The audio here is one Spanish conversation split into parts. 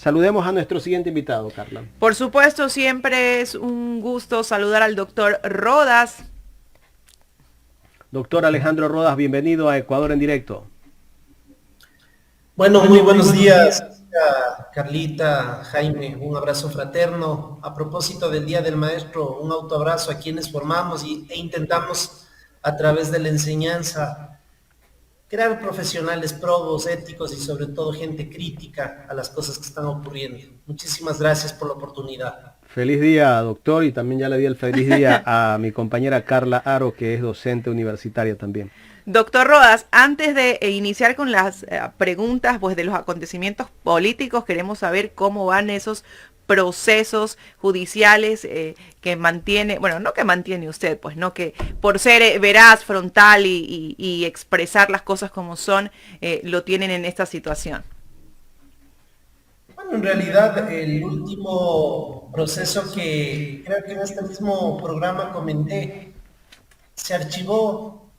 Saludemos a nuestro siguiente invitado, Carla. Por supuesto, siempre es un gusto saludar al doctor Rodas. Doctor Alejandro Rodas, bienvenido a Ecuador en directo. Bueno, muy buenos días, Carlita, Jaime, un abrazo fraterno. A propósito del Día del Maestro, un autoabrazo a quienes formamos e intentamos a través de la enseñanza crear profesionales probos, éticos y sobre todo gente crítica a las cosas que están ocurriendo. Muchísimas gracias por la oportunidad. Feliz día, doctor, y también ya le di el feliz día a mi compañera Carla Aro, que es docente universitaria también. Doctor Rodas, antes de iniciar con las preguntas pues, de los acontecimientos políticos, queremos saber cómo van esos procesos judiciales que mantiene, bueno, no que mantiene usted, pues no que por ser veraz, frontal y expresar las cosas como son, lo tienen en esta situación. Bueno, en realidad el último proceso que creo que en este mismo programa comenté, se archivó.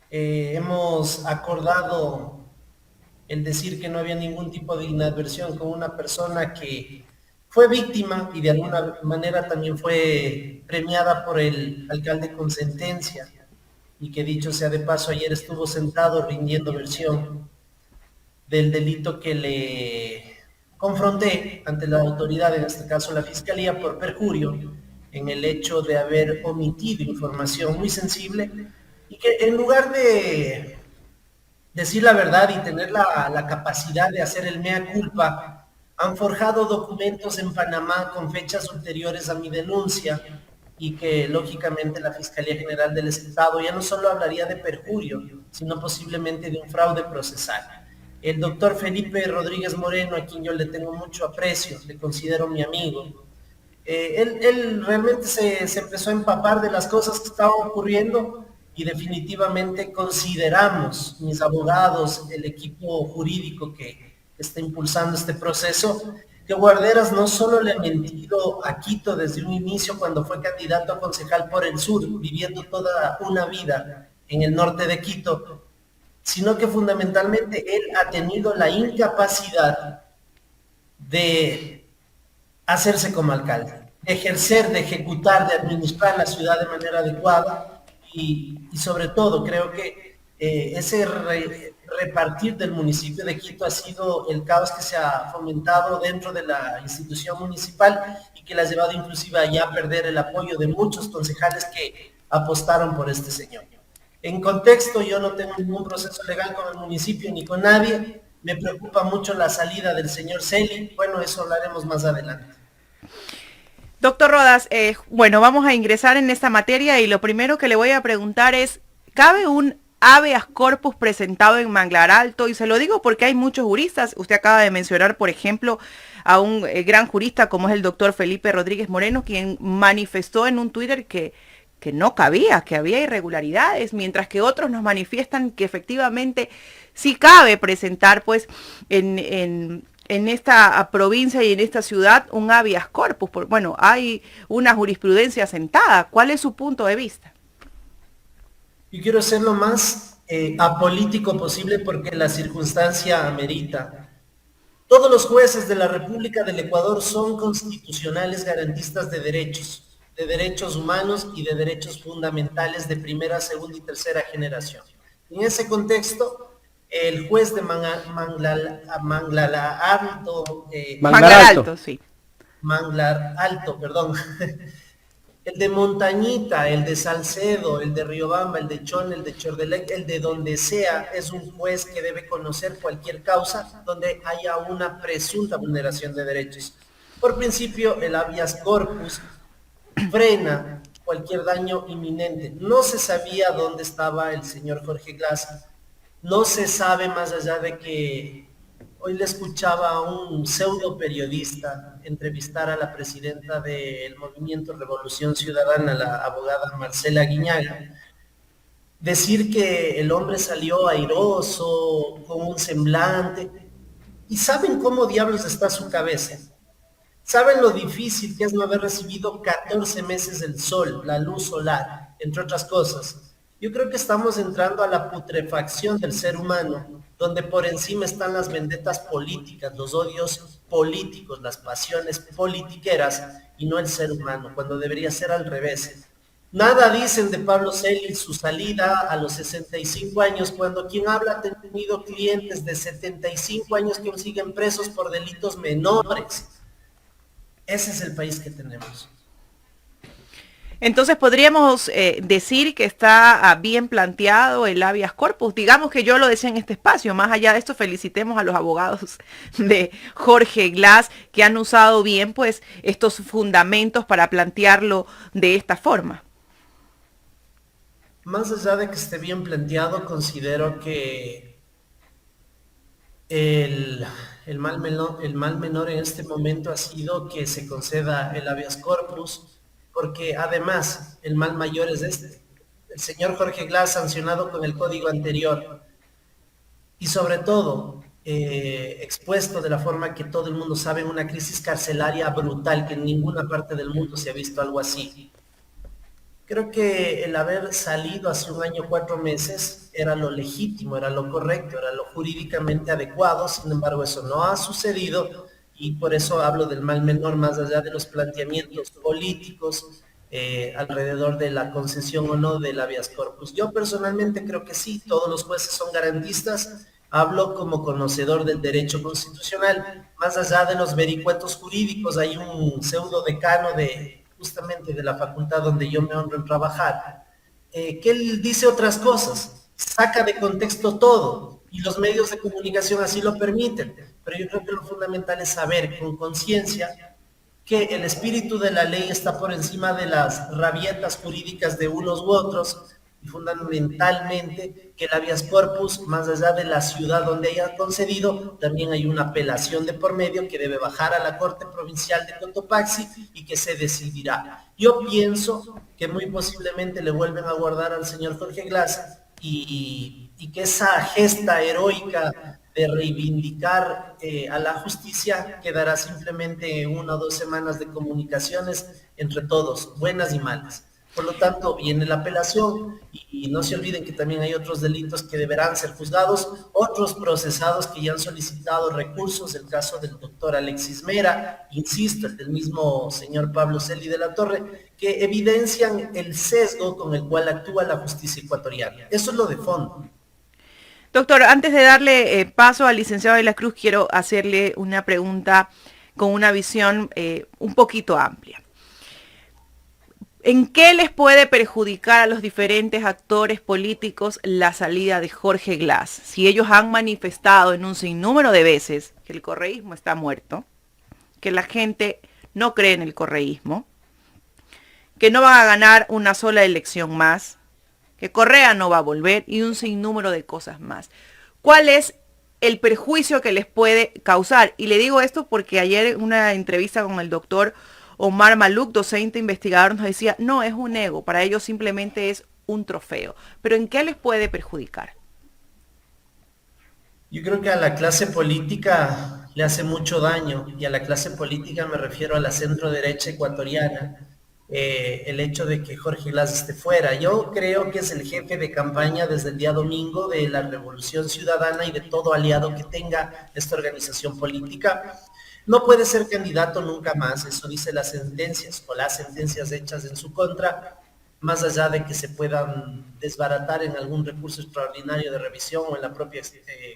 Hemos acordado el decir que no había ningún tipo de inadversión con una persona que fue víctima y de alguna manera también fue premiada por el alcalde con sentencia, y que dicho sea de paso, ayer estuvo sentado rindiendo versión del delito que le confronté ante la autoridad, en este caso la Fiscalía, por perjurio en el hecho de haber omitido información muy sensible, y que en lugar de decir la verdad y tener la capacidad de hacer el mea culpa, han forjado documentos en Panamá con fechas ulteriores a mi denuncia, y que lógicamente la Fiscalía General del Estado ya no solo hablaría de perjurio, sino posiblemente de un fraude procesal. El doctor Felipe Rodríguez Moreno, a quien yo le tengo mucho aprecio, le considero mi amigo, él realmente se empezó a empapar de las cosas que estaban ocurriendo, y definitivamente consideramos, mis abogados, el equipo jurídico que está impulsando este proceso, que Guarderas no solo le ha mentido a Quito desde un inicio cuando fue candidato a concejal por el sur, viviendo toda una vida en el norte de Quito, sino que fundamentalmente él ha tenido la incapacidad de hacerse como alcalde, de ejercer, de ejecutar, de administrar la ciudad de manera adecuada, y sobre todo creo que ese repartir del municipio de Quito ha sido el caos que se ha fomentado dentro de la institución municipal, y que le ha llevado inclusive a ya perder el apoyo de muchos concejales que apostaron por este señor. En contexto, yo no tengo ningún proceso legal con el municipio ni con nadie. Me preocupa mucho la salida del señor Celi. Bueno, eso hablaremos más adelante. Doctor Rodas, bueno, vamos a ingresar en esta materia y lo primero que le voy a preguntar es, ¿cabe un habeas corpus presentado en Manglar Alto? Y se lo digo porque hay muchos juristas. Usted acaba de mencionar, por ejemplo, a un gran jurista como es el doctor Felipe Rodríguez Moreno, quien manifestó en un Twitter que no cabía, que había irregularidades, mientras que otros nos manifiestan que efectivamente sí cabe presentar pues en esta provincia y en esta ciudad un habeas corpus. Bueno, hay una jurisprudencia sentada. ¿Cuál es su punto de vista? Yo quiero ser lo más apolítico posible porque la circunstancia amerita. Todos los jueces de la República del Ecuador son constitucionales garantistas de derechos humanos y de derechos fundamentales de primera, segunda y tercera generación. En ese contexto, el juez de Manglar Alto, Sí. Manglar Alto, perdón, el de Montañita, el de Salcedo, el de Riobamba, el de Chon, el de Chordelec, el de donde sea, es un juez que debe conocer cualquier causa donde haya una presunta vulneración de derechos. Por principio, el habeas corpus frena cualquier daño inminente. No se sabía dónde estaba el señor Jorge Glass. No se sabe, más allá de que hoy le escuchaba a un pseudo periodista entrevistar a la presidenta del Movimiento Revolución Ciudadana, la abogada Marcela Guiñaga, decir que el hombre salió airoso, con un semblante. ¿Y saben cómo diablos está su cabeza? ¿Saben lo difícil que es no haber recibido 14 meses del sol, la luz solar, entre otras cosas? Yo creo que estamos entrando a la putrefacción del ser humano, donde por encima están las vendetas políticas, los odios políticos, las pasiones politiqueras y no el ser humano, cuando debería ser al revés. Nada dicen de Pablo Celis, su salida a los 65 años, cuando quien habla ha tenido clientes de 75 años que aún siguen presos por delitos menores. Ese es el país que tenemos. Entonces podríamos decir que está bien planteado el habeas corpus. Digamos que yo lo decía en este espacio. Más allá de esto, felicitemos a los abogados de Jorge Glass que han usado bien pues estos fundamentos para plantearlo de esta forma. Más allá de que esté bien planteado, considero que el mal menor en este momento ha sido que se conceda el habeas corpus, porque además el mal mayor es este. El señor Jorge Glass, sancionado con el código anterior y sobre todo expuesto de la forma que todo el mundo sabe en una crisis carcelaria brutal, que en ninguna parte del mundo se ha visto algo así. Creo que el haber salido hace 1 año, 4 meses era lo legítimo, era lo correcto, era lo jurídicamente adecuado. Sin embargo, eso no ha sucedido y por eso hablo del mal menor, más allá de los planteamientos políticos alrededor de la concesión o no del habeas corpus. Yo personalmente creo que sí, todos los jueces son garantistas. Hablo como conocedor del derecho constitucional, más allá de los vericuetos jurídicos. Hay un pseudo decano justamente de la facultad donde yo me honro en trabajar, que él dice otras cosas, saca de contexto todo, y los medios de comunicación así lo permiten, pero yo creo que lo fundamental es saber con conciencia que el espíritu de la ley está por encima de las rabietas jurídicas de unos u otros, y fundamentalmente que el habeas corpus, más allá de la ciudad donde haya concedido, también hay una apelación de por medio que debe bajar a la Corte Provincial de Cotopaxi y que se decidirá. Yo pienso que muy posiblemente le vuelven a guardar al señor Jorge Glass y que esa gesta heroica de reivindicar a la justicia quedará simplemente 1 o 2 semanas de comunicaciones entre todos, buenas y malas. Por lo tanto, viene la apelación y no se olviden que también hay otros delitos que deberán ser juzgados, otros procesados que ya han solicitado recursos, el caso del doctor Alexis Mera, insisto, el del mismo señor Pablo Celi de la Torre, que evidencian el sesgo con el cual actúa la justicia ecuatoriana. Eso es lo de fondo. Doctor, antes de darle paso al licenciado de la Cruz, quiero hacerle una pregunta con una visión un poquito amplia. ¿En qué les puede perjudicar a los diferentes actores políticos la salida de Jorge Glass? Si ellos han manifestado en un sinnúmero de veces que el correísmo está muerto, que la gente no cree en el correísmo, que no van a ganar una sola elección más, que Correa no va a volver y un sinnúmero de cosas más. ¿Cuál es el perjuicio que les puede causar? Y le digo esto porque ayer en una entrevista con el doctor Omar Maluk, docente investigador, nos decía, no es un ego, para ellos simplemente es un trofeo. Pero ¿en qué les puede perjudicar? Yo creo que a la clase política le hace mucho daño, y a la clase política me refiero a la centro derecha ecuatoriana, el hecho de que Jorge Glass esté fuera. Yo creo que es el jefe de campaña desde el día domingo de la Revolución Ciudadana y de todo aliado que tenga esta organización política. No puede ser candidato nunca más, eso dice las sentencias o las sentencias hechas en su contra, más allá de que se puedan desbaratar en algún recurso extraordinario de revisión o en la propia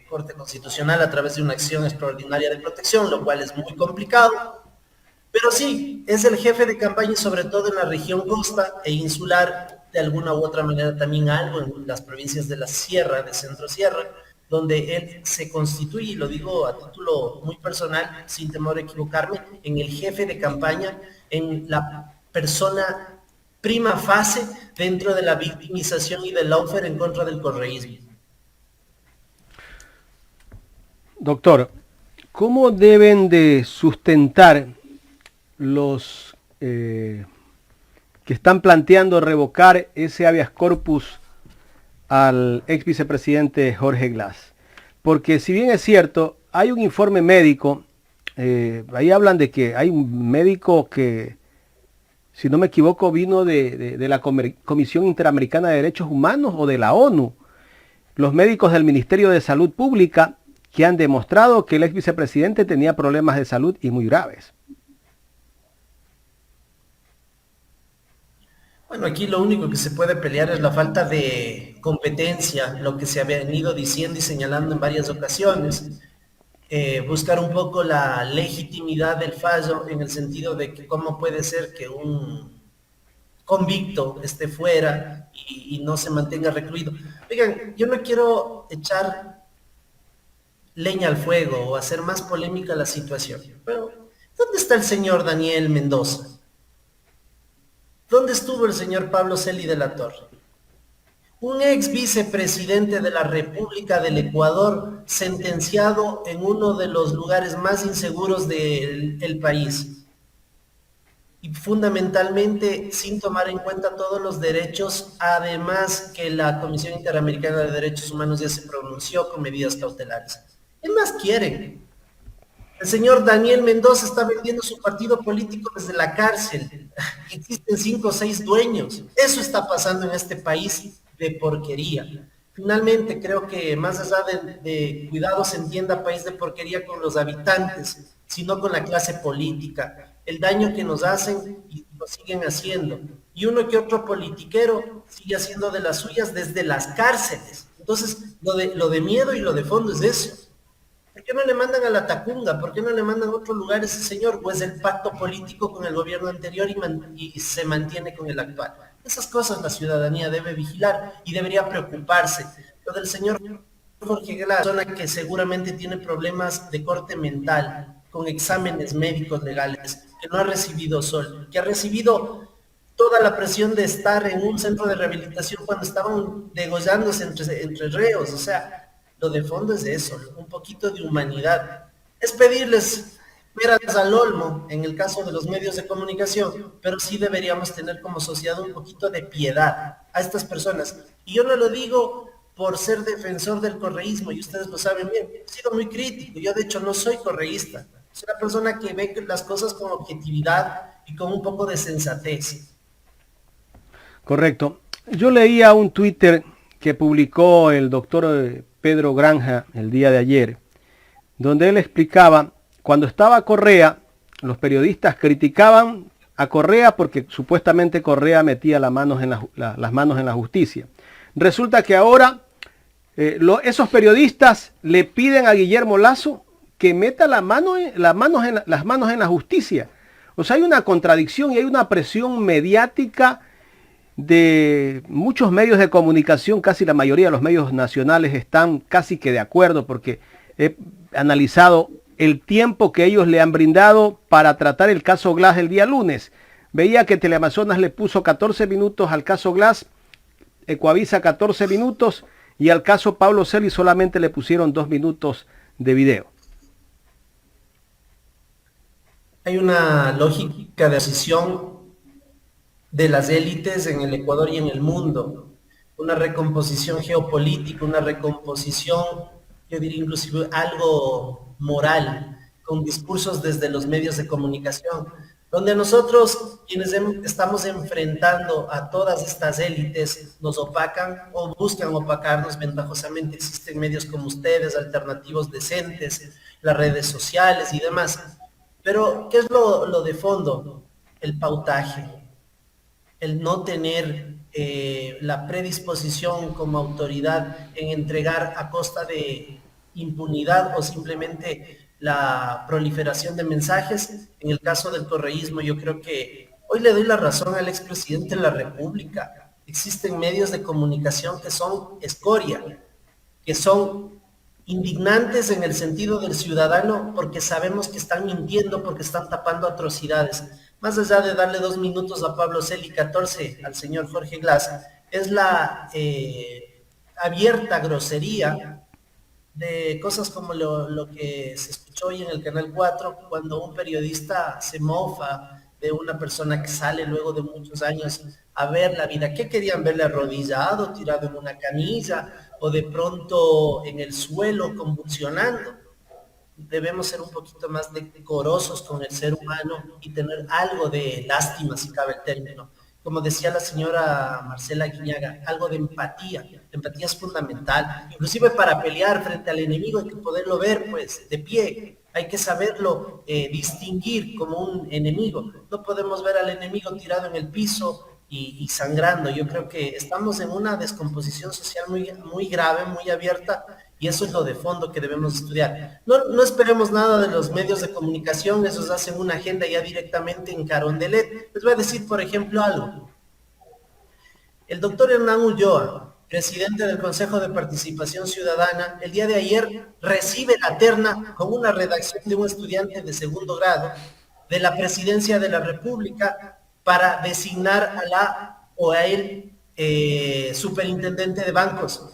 Corte Constitucional a través de una acción extraordinaria de protección, lo cual es muy complicado. Pero sí, es el jefe de campaña y sobre todo en la región costa e insular, de alguna u otra manera también algo en las provincias de la sierra, de centro sierra, donde él se constituye, y lo digo a título muy personal, sin temor a equivocarme, en el jefe de campaña, en la persona prima fase dentro de la victimización y del lawfare en contra del correísmo. Doctor, ¿cómo deben de sustentar los que están planteando revocar ese habeas corpus al ex vicepresidente Jorge Glass? Porque si bien es cierto, hay un informe médico, ahí hablan de que hay un médico que, si no me equivoco, vino de la Comisión Interamericana de Derechos Humanos o de la ONU, los médicos del Ministerio de Salud Pública, que han demostrado que el ex vicepresidente tenía problemas de salud y muy graves. Bueno, aquí lo único que se puede pelear es la falta de competencia, lo que se ha venido diciendo y señalando en varias ocasiones. Buscar un poco la legitimidad del fallo en el sentido de que cómo puede ser que un convicto esté fuera y no se mantenga recluido. Oigan, yo no quiero echar leña al fuego o hacer más polémica la situación, pero ¿dónde está el señor Daniel Mendoza? ¿Dónde estuvo el señor Pablo Celi de la Torre? Un ex vicepresidente de la República del Ecuador sentenciado en uno de los lugares más inseguros del país. Y fundamentalmente sin tomar en cuenta todos los derechos, además que la Comisión Interamericana de Derechos Humanos ya se pronunció con medidas cautelares. ¿Qué más quieren? El señor Daniel Mendoza está vendiendo su partido político desde la cárcel. Existen 5 o 6 dueños. Eso está pasando en este país de porquería. Finalmente, creo que más allá de cuidado se entienda país de porquería con los habitantes, sino con la clase política. El daño que nos hacen y lo siguen haciendo. Y uno que otro politiquero sigue haciendo de las suyas desde las cárceles. Entonces, lo de miedo y lo de fondo es eso. ¿Por qué no le mandan a la Tacunga? ¿Por qué no le mandan a otro lugar a ese señor? Pues el pacto político con el gobierno anterior y se mantiene con el actual. Esas cosas la ciudadanía debe vigilar y debería preocuparse. Lo del señor Jorge Glass, persona que seguramente tiene problemas de corte mental, con exámenes médicos legales, que no ha recibido sol, que ha recibido toda la presión de estar en un centro de rehabilitación cuando estaban degollándose entre reos. O sea, lo de fondo es eso, un poquito de humanidad. Es pedirles peras al olmo en el caso de los medios de comunicación, pero sí deberíamos tener como sociedad un poquito de piedad a estas personas. Y yo no lo digo por ser defensor del correísmo, y ustedes lo saben bien, he sido muy crítico, yo de hecho no soy correísta, soy una persona que ve las cosas con objetividad y con un poco de sensatez. Correcto. Yo leía un Twitter que publicó el doctor Pedro Granja el día de ayer, donde él explicaba, cuando estaba Correa, los periodistas criticaban a Correa porque supuestamente Correa metía las manos en la justicia. Resulta que ahora esos periodistas le piden a Guillermo Lasso que meta las manos en la justicia. O sea, hay una contradicción y hay una presión mediática de muchos medios de comunicación. Casi la mayoría de los medios nacionales están casi que de acuerdo, porque he analizado el tiempo que ellos le han brindado para tratar el caso Glass el día lunes. Veía que Teleamazonas le puso 14 minutos al caso Glass, Ecuavisa 14 minutos y al caso Pablo Celi solamente le pusieron 2 minutos de video. Hay una lógica de decisión de las élites en el Ecuador y en el mundo, una recomposición geopolítica, una recomposición, yo diría inclusive algo moral, con discursos desde los medios de comunicación, donde nosotros, quienes estamos enfrentando a todas estas élites, nos opacan o buscan opacarnos ventajosamente. Existen medios como ustedes, alternativos decentes, las redes sociales y demás. Pero, ¿qué es lo de fondo? El pautaje, el no tener la predisposición como autoridad en entregar a costa de impunidad o simplemente la proliferación de mensajes. En el caso del correísmo, yo creo que hoy le doy la razón al expresidente de la República. Existen medios de comunicación que son escoria, que son indignantes en el sentido del ciudadano porque sabemos que están mintiendo, porque están tapando atrocidades. Más allá de darle 2 minutos a Pablo Celi, 14 al señor Jorge Glass, es la abierta grosería de cosas como lo que se escuchó hoy en el Canal 4, cuando un periodista se mofa de una persona que sale luego de muchos años a ver la vida. ¿Qué querían verle arrodillado, tirado en una camilla o de pronto en el suelo convulsionando? Debemos ser un poquito más decorosos con el ser humano y tener algo de lástima, si cabe el término. como decía la señora Marcela Guiñaga, algo de empatía. La empatía es fundamental, inclusive para pelear frente al enemigo hay que poderlo ver pues de pie, hay que saberlo distinguir como un enemigo. No podemos ver al enemigo tirado en el piso y sangrando. Yo creo que estamos en una descomposición social muy grave, muy abierta, y eso es lo de fondo que debemos estudiar. No esperemos nada de los medios de comunicación, esos hacen una agenda ya directamente en Carondelet. Les voy a decir, por ejemplo, algo. El doctor Hernán Ulloa, presidente del Consejo de Participación Ciudadana, el día de ayer recibe la terna con una redacción de un estudiante de segundo grado de la Presidencia de la República para designar a la o a él superintendente de bancos.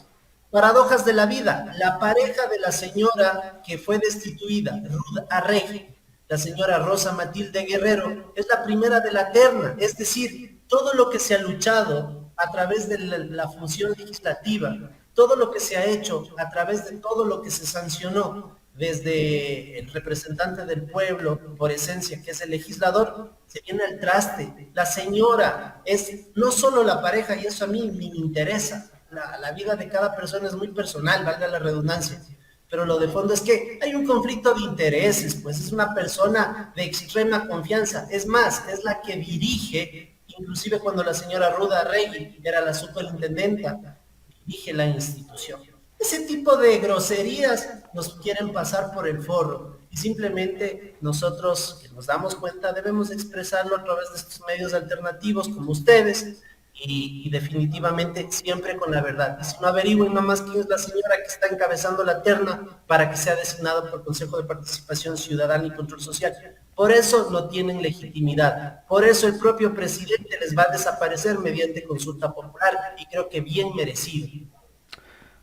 Paradojas de la vida. La pareja de la señora que fue destituida, Ruth Arregui, la señora Rosa Matilde Guerrero, es la primera de la terna. Es decir, todo lo que se ha luchado a través de la función legislativa, todo lo que se ha hecho a través de todo lo que se sancionó desde el representante del pueblo, por esencia, que es el legislador, se viene al traste. La señora es no solo la pareja, y eso a mí me interesa. La vida de cada persona es muy personal, valga la redundancia, pero lo de fondo es que hay un conflicto de intereses, pues es una persona de extrema confianza, es más, es la que dirige, inclusive cuando la señora Ruda Arregui era la superintendenta, dirige la institución. Ese tipo de groserías nos quieren pasar por el forro y simplemente nosotros que nos damos cuenta debemos expresarlo a través de estos medios alternativos como ustedes, y definitivamente siempre con la verdad. Y si no averigüen nomás quién es la señora que está encabezando la terna para que sea designado por el Consejo de Participación Ciudadana y Control Social. Por eso no tienen legitimidad. Por eso el propio presidente les va a desaparecer mediante consulta popular y creo que bien merecido.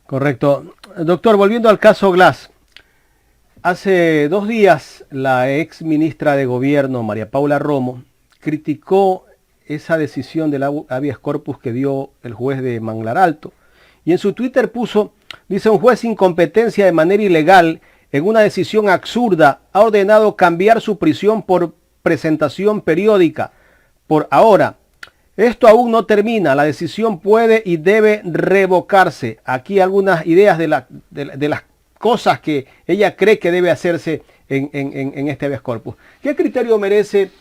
Correcto. Doctor, volviendo al caso Glass. Hace 2 días la ex ministra de Gobierno, María Paula Romo, criticó esa decisión del habeas corpus que dio el juez de Manglar Alto. Y en su Twitter puso, dice, un juez sin competencia de manera ilegal, en una decisión absurda, ha ordenado cambiar su prisión por presentación periódica. Por ahora, esto aún no termina, la decisión puede y debe revocarse. Aquí algunas ideas de las cosas que ella cree que debe hacerse en este habeas corpus. ¿Qué criterio merece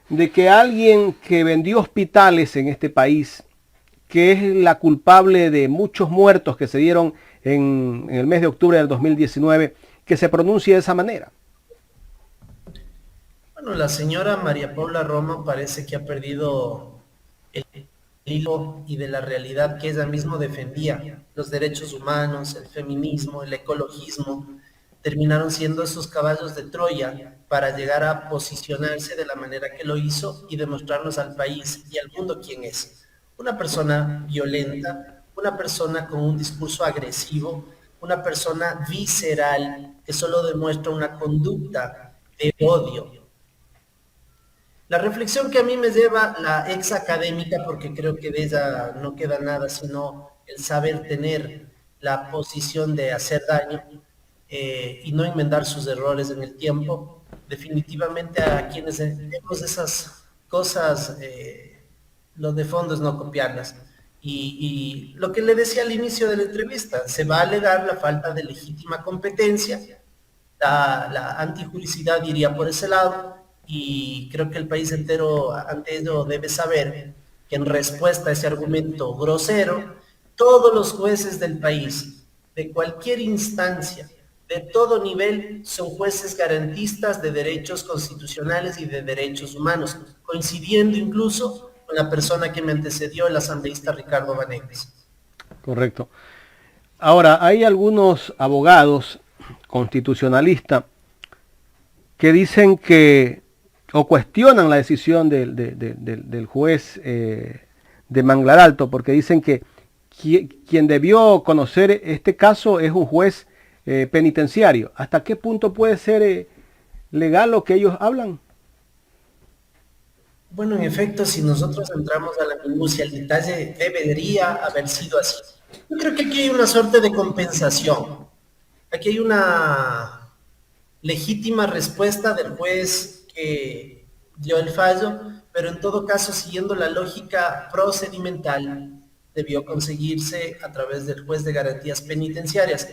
de que alguien que vendió hospitales en este país, que es la culpable de muchos muertos que se dieron en el mes de octubre del 2019, que se pronuncie de esa manera? Bueno, la señora María Paula Romo parece que ha perdido el hilo y de la realidad que ella misma defendía. Los derechos humanos, el feminismo, el ecologismo, terminaron siendo esos caballos de Troya para llegar a posicionarse de la manera que lo hizo y demostrarnos al país y al mundo quién es. Una persona violenta, una persona con un discurso agresivo, una persona visceral que solo demuestra una conducta de odio. La reflexión que a mí me lleva la ex académica, porque creo que de ella no queda nada sino el saber tener la posición de hacer daño, y no enmendar sus errores en el tiempo. Definitivamente a quienes vemos esas cosas, lo de fondo es no copiarlas. Y lo que le decía al inicio de la entrevista, se va a alegar la falta de legítima competencia, la antijuricidad iría por ese lado, y creo que el país entero ante ello debe saber que en respuesta a ese argumento grosero, todos los jueces del país, de cualquier instancia, de todo nivel, son jueces garantistas de derechos constitucionales y de derechos humanos, coincidiendo incluso con la persona que me antecedió, el asambleísta Ricardo Vanegas. Correcto. Ahora, hay algunos abogados constitucionalistas que dicen que, o cuestionan la decisión del juez de Manglar Alto, porque dicen que quien debió conocer este caso es un juez penitenciario. ¿Hasta qué punto puede ser legal lo que ellos hablan? Bueno, en efecto, si nosotros entramos a la minucia, el detalle debería haber sido así. Yo creo que aquí hay una suerte de compensación. Aquí hay una legítima respuesta del juez que dio el fallo, pero en todo caso, siguiendo la lógica procedimental, debió conseguirse a través del juez de garantías penitenciarias.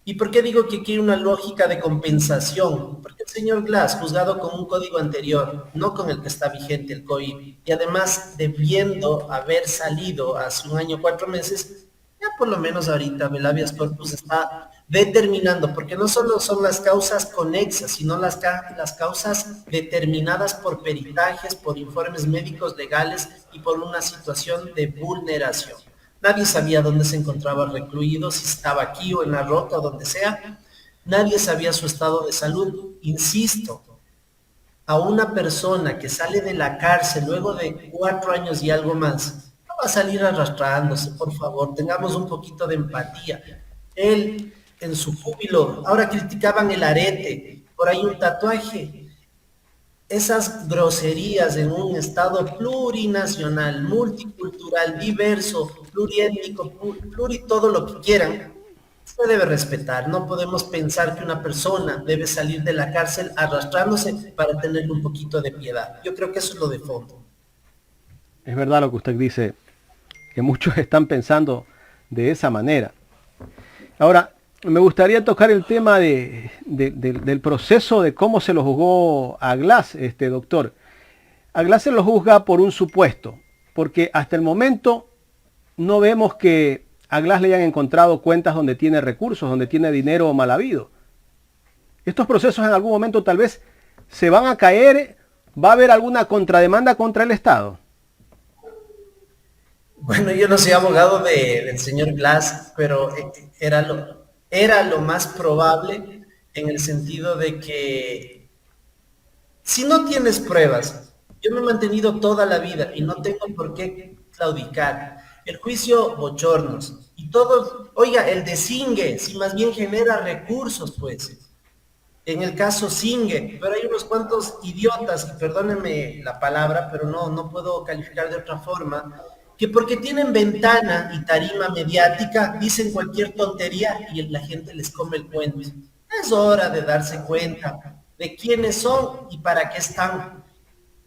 ¿Y por qué digo que aquí hay una lógica de compensación? Porque el señor Glass, juzgado con un código anterior, no con el que está vigente el COI, y además debiendo haber salido hace 1 año, 4 meses, ya por lo menos ahorita el habeas corpus está determinando, porque no solo son las causas conexas, sino las causas determinadas por peritajes, por informes médicos legales y por una situación de vulneración. Nadie sabía dónde se encontraba recluido, si estaba aquí o en la Roca o donde sea. Nadie sabía su estado de salud. Insisto, a una persona que sale de la cárcel luego de 4 años y algo más, no va a salir arrastrándose, por favor, tengamos un poquito de empatía. Él, en su júbilo, ahora criticaban el arete, por ahí un tatuaje. Esas groserías en un estado plurinacional, multicultural, diverso, pluriétnico, todo lo que quieran, se debe respetar. No podemos pensar que una persona debe salir de la cárcel arrastrándose para tenerle un poquito de piedad. Yo creo que eso es lo de fondo. Es verdad lo que usted dice, que muchos están pensando de esa manera. Ahora, me gustaría tocar el tema del proceso de cómo se lo juzgó a Glass, doctor. A Glass se lo juzga por un supuesto, porque hasta el momento no vemos que a Glass le hayan encontrado cuentas donde tiene recursos, donde tiene dinero mal habido. Estos procesos en algún momento tal vez se van a caer, va a haber alguna contrademanda contra el Estado. Bueno, yo no soy abogado del señor Glass, pero era lo más probable en el sentido de que si no tienes pruebas, yo me he mantenido toda la vida y no tengo por qué claudicar. El juicio bochornos y todo, oiga, el de Singue, si más bien genera recursos, pues. En el caso Singue, pero hay unos cuantos idiotas, y perdónenme la palabra, pero no puedo calificar de otra forma, que porque tienen ventana y tarima mediática dicen cualquier tontería y la gente les come el cuento. Es hora de darse cuenta de quiénes son y para qué están.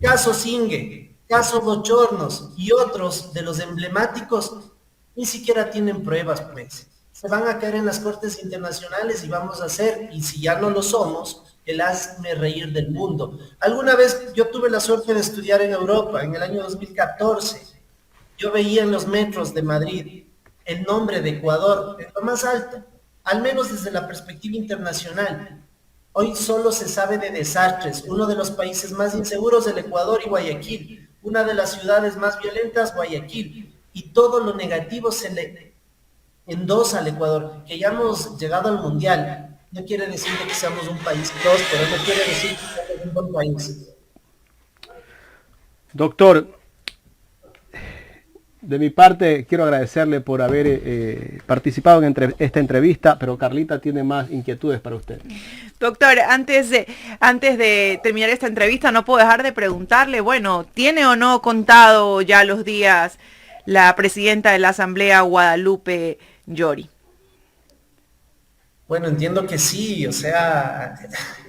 Caso Singue, caso Bochornos y otros de los emblemáticos ni siquiera tienen pruebas, pues. Se van a caer en las cortes internacionales y vamos a hacer, y si ya no lo somos, el hazme reír del mundo. Alguna vez yo tuve la suerte de estudiar en Europa, en el año 2014. Yo veía en los metros de Madrid el nombre de Ecuador en lo más alto, al menos desde la perspectiva internacional. Hoy solo se sabe de desastres, uno de los países más inseguros del Ecuador y Guayaquil, una de las ciudades más violentas, Guayaquil, y todo lo negativo se le endosa al Ecuador. Que ya hemos llegado al Mundial, no quiere decir que seamos un país próspero, no quiere decir que seamos un buen país. Doctor, de mi parte quiero agradecerle por haber participado en esta entrevista, pero Carlita tiene más inquietudes para usted. Doctor, antes de terminar esta entrevista no puedo dejar de preguntarle, bueno, ¿tiene o no contado ya los días la presidenta de la Asamblea, Guadalupe Llori? Bueno, entiendo que sí, o sea,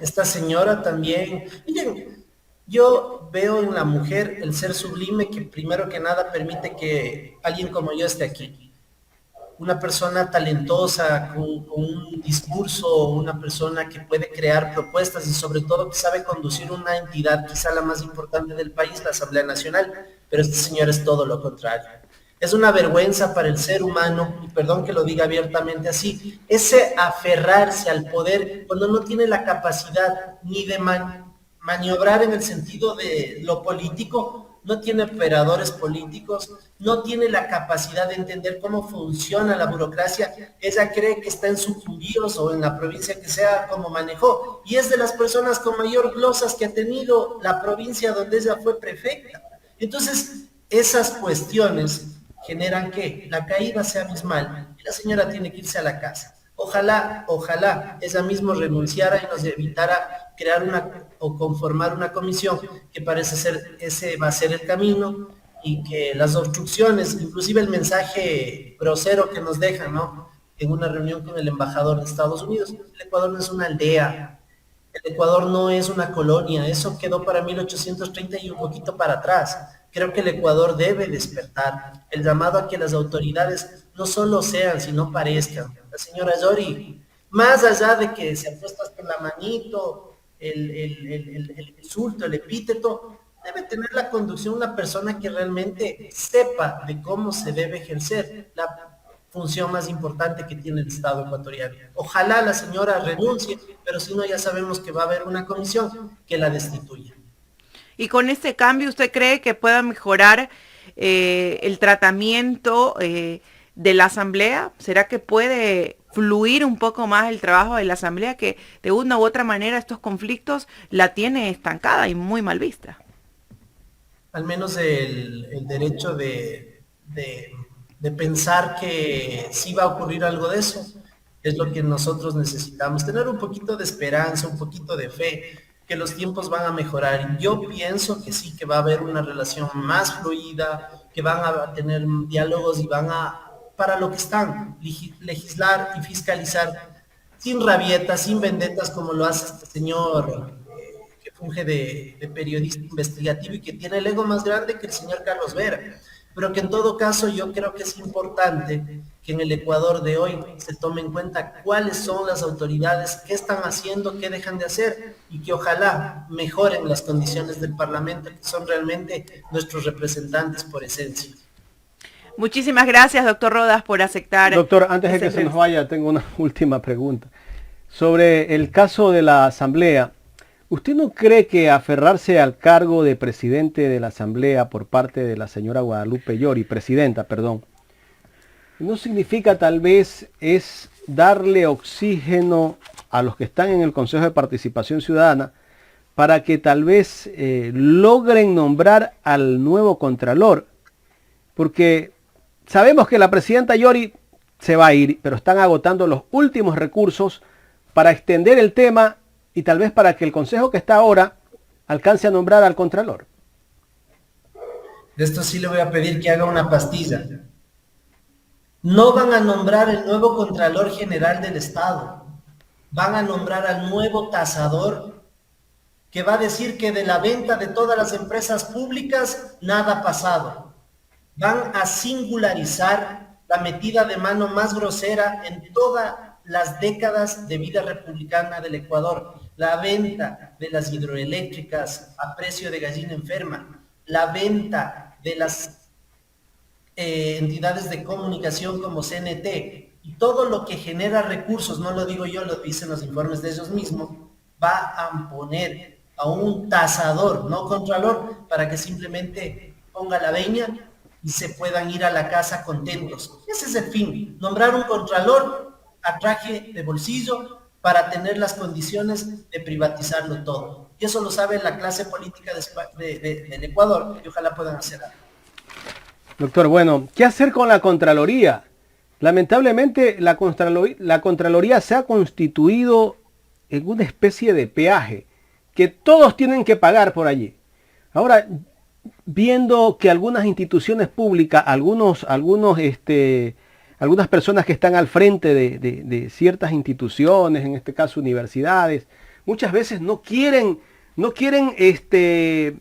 esta señora también, miren, yo veo en la mujer el ser sublime que primero que nada permite que alguien como yo esté aquí. Una persona talentosa, con un discurso, una persona que puede crear propuestas y sobre todo que sabe conducir una entidad quizá la más importante del país, la Asamblea Nacional, pero este señor es todo lo contrario. Es una vergüenza para el ser humano, y perdón que lo diga abiertamente así, ese aferrarse al poder cuando no tiene la capacidad ni de maniobrar en el sentido de lo político, no tiene operadores políticos, no tiene la capacidad de entender cómo funciona la burocracia. Ella cree que está en Sucumbíos o en la provincia que sea como manejó, y es de las personas con mayor glosas que ha tenido la provincia donde ella fue prefecta. Entonces, esas cuestiones generan que la caída sea abismal y la señora tiene que irse a la casa. Ojalá ella mismo renunciara y nos evitara crear o conformar una comisión, que parece ser ese va a ser el camino, y que las obstrucciones, inclusive el mensaje grosero que nos dejan, ¿no?, en una reunión con el embajador de Estados Unidos, el Ecuador no es una aldea, El Ecuador no es una colonia, eso quedó para 1830 y un poquito para atrás. Creo que el Ecuador debe despertar. El llamado a que las autoridades no solo sean, sino parezcan. La señora Yori, más allá de que se ha puesto hasta la manito, el insulto, el epíteto, debe tener la conducción una persona que realmente sepa de cómo se debe ejercer la función más importante que tiene el Estado ecuatoriano. Ojalá la señora renuncie, pero si no ya sabemos que va a haber una comisión que la destituya. Y con este cambio, ¿usted cree que pueda mejorar el tratamiento de la Asamblea? ¿Será que puede fluir un poco más el trabajo de la Asamblea, que de una u otra manera estos conflictos la tiene estancada y muy mal vista? Al menos el derecho de pensar que sí va a ocurrir algo de eso es lo que nosotros necesitamos, tener un poquito de esperanza, un poquito de fe, que los tiempos van a mejorar. Yo pienso que sí, que va a haber una relación más fluida, que van a tener diálogos y van a, para lo que están, legislar y fiscalizar sin rabietas, sin vendetas, como lo hace este señor que funge de periodista investigativo y que tiene el ego más grande que el señor Carlos Vera. Pero que en todo caso yo creo que es importante que en el Ecuador de hoy se tome en cuenta cuáles son las autoridades, qué están haciendo, qué dejan de hacer y que ojalá mejoren las condiciones del Parlamento, que son realmente nuestros representantes por esencia. Muchísimas gracias, doctor Rodas, por aceptar. Doctor, antes de que se nos vaya, tengo una última pregunta. Sobre el caso de la Asamblea, ¿usted no cree que aferrarse al cargo de presidente de la Asamblea por parte de la señora Guadalupe Llori, presidenta, perdón, no significa tal vez es darle oxígeno a los que están en el Consejo de Participación Ciudadana para que tal vez logren nombrar al nuevo Contralor? Porque sabemos que la presidenta Llori se va a ir, pero están agotando los últimos recursos para extender el tema y tal vez para que el consejo que está ahora alcance a nombrar al Contralor. De esto sí le voy a pedir que haga una pastilla. No van a nombrar el nuevo Contralor General del Estado. Van a nombrar al nuevo tasador que va a decir que de la venta de todas las empresas públicas nada ha pasado. Van a singularizar la metida de mano más grosera en todas las décadas de vida republicana del Ecuador. La venta de las hidroeléctricas a precio de gallina enferma, la venta de las entidades de comunicación como CNT y todo lo que genera recursos, no lo digo yo, lo dicen los informes de ellos mismos, va a poner a un tasador, no contralor, para que simplemente ponga la veña y se puedan ir a la casa contentos. Ese es el fin, nombrar un contralor a traje de bolsillo para tener las condiciones de privatizarlo todo. Y eso lo sabe la clase política del Ecuador y ojalá puedan hacer algo. Doctor, bueno, ¿qué hacer con la Contraloría? Lamentablemente la Contraloría se ha constituido en una especie de peaje que todos tienen que pagar por allí. Ahora, viendo que algunas instituciones públicas, algunas personas que están al frente de ciertas instituciones, en este caso universidades, muchas veces no quieren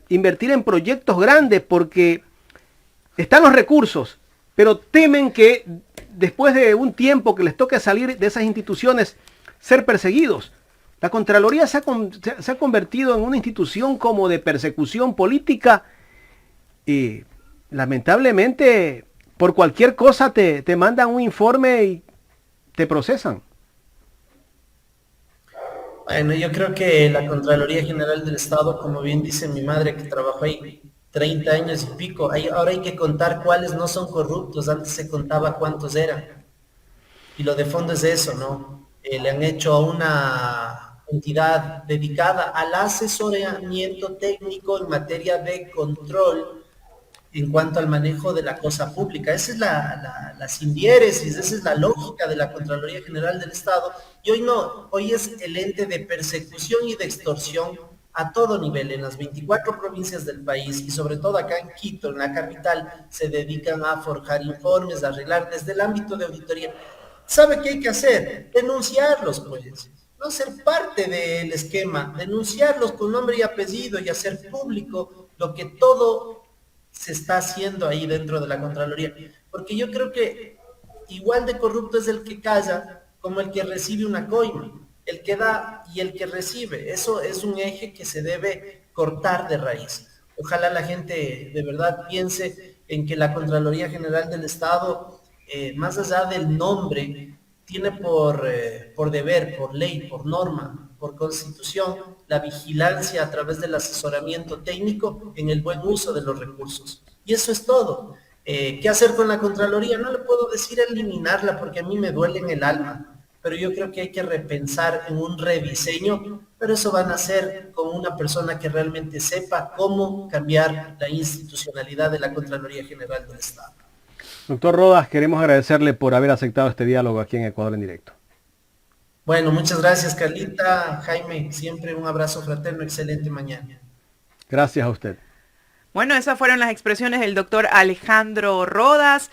invertir en proyectos grandes porque están los recursos, pero temen que después de un tiempo que les toque salir de esas instituciones, ser perseguidos. La Contraloría se ha convertido en una institución como de persecución política y lamentablemente por cualquier cosa te mandan un informe y te procesan. Bueno, yo creo que la Contraloría General del Estado, como bien dice mi madre que trabajó ahí 30 años y pico, ahora hay que contar cuáles no son corruptos, antes se contaba cuántos eran. Y lo de fondo es eso, ¿no? Le han hecho a una entidad dedicada al asesoramiento técnico en materia de control en cuanto al manejo de la cosa pública. Esa es la simbiéresis, esa es la lógica de la Contraloría General del Estado. Y hoy no, hoy es el ente de persecución y de extorsión a todo nivel, en las 24 provincias del país y sobre todo acá en Quito, en la capital, se dedican a forjar informes, a arreglar desde el ámbito de auditoría. ¿Sabe qué hay que hacer? Denunciarlos, pues. no ser parte del esquema, denunciarlos con nombre y apellido y hacer público lo que todo se está haciendo ahí dentro de la Contraloría. Porque yo creo que igual de corrupto es el que calla como el que recibe una coima, el que da y el que recibe. Eso es un eje que se debe cortar de raíz. Ojalá la gente de verdad piense en que la Contraloría General del Estado, más allá del nombre, tiene por deber, por ley, por norma, por constitución, la vigilancia a través del asesoramiento técnico en el buen uso de los recursos. Y eso es todo. ¿Qué hacer con la Contraloría? No le puedo decir eliminarla porque a mí me duele en el alma, pero yo creo que hay que repensar en un rediseño, pero eso van a hacer con una persona que realmente sepa cómo cambiar la institucionalidad de la Contraloría General del Estado. Doctor Rodas, queremos agradecerle por haber aceptado este diálogo aquí en Ecuador en Directo. Bueno, muchas gracias, Carlita, Jaime, siempre un abrazo fraterno, excelente mañana. Gracias a usted. Bueno, esas fueron las expresiones del doctor Alejandro Rodas.